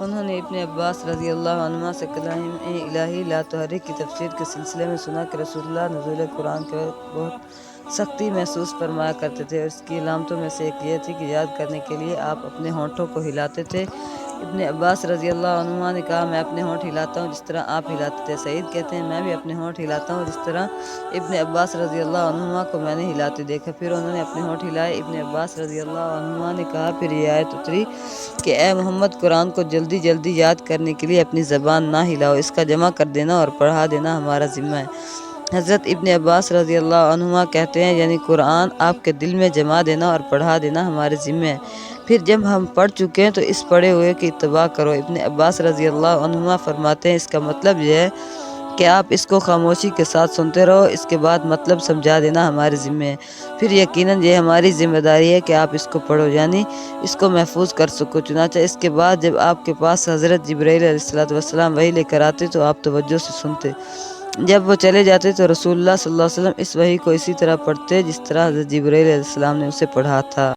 انہوں نے ابن عباس رضی اللہ عنہما سے کلام الہی لا تحرک کی تفسیر کے سلسلے میں سنا کہ رسول اللہ نزول قرآن کے وقت بہت سختی محسوس فرمایا کرتے تھے، اور اس کی علامتوں میں سے ایک یہ تھی کہ یاد کرنے کے لیے آپ اپنے ہونٹوں کو ہلاتے تھے۔ ابن عباس رضی اللہ عنہما نے کہا، میں اپنے ہونٹ ہلاتا ہوں جس طرح آپ ہلاتے تھے۔ سعید کہتے ہیں، میں بھی اپنے ہونٹ ہلاتا ہوں جس طرح ابن عباس رضی اللہ عنہما کو میں نے ہلاتے دیکھا۔ پھر انہوں نے اپنے ہونٹ ہلائے۔ ابن عباس رضی اللہ عنہما نے کہا، پھر یہ آیت اتری کہ اے محمد، قرآن کو جلدی جلدی یاد کرنے کے لیے اپنی زبان نہ ہلاؤ، اس کا جمع کر دینا اور پڑھا دینا ہمارا ذمہ ہے۔ حضرت ابن عباس رضی اللہ عنہما کہتے ہیں، یعنی قرآن آپ کے دل میں جما دینا اور پڑھا دینا ہمارے ذمہ ہے۔ پھر جب ہم پڑھ چکے ہیں تو اس پڑھے ہوئے کی اتباع کرو۔ ابن عباس رضی اللہ عنہما فرماتے ہیں، اس کا مطلب یہ ہے کہ آپ اس کو خاموشی کے ساتھ سنتے رہو، اس کے بعد مطلب سمجھا دینا ہمارے ذمہ ہے۔ پھر یقیناً یہ ہماری ذمہ داری ہے کہ آپ اس کو پڑھو، یعنی اس کو محفوظ کر سکو۔ چنانچہ اس کے بعد جب آپ کے پاس حضرت جبرائیل علیہ السلام وحی لے کر آتے تو آپ توجہ سے سنتے۔ جب وہ چلے جاتے تو رسول اللہ صلی اللہ علیہ وسلم اس وحی کو اسی طرح پڑھتے جس طرح حضرت جبرائیل علیہ السلام نے اسے پڑھا تھا۔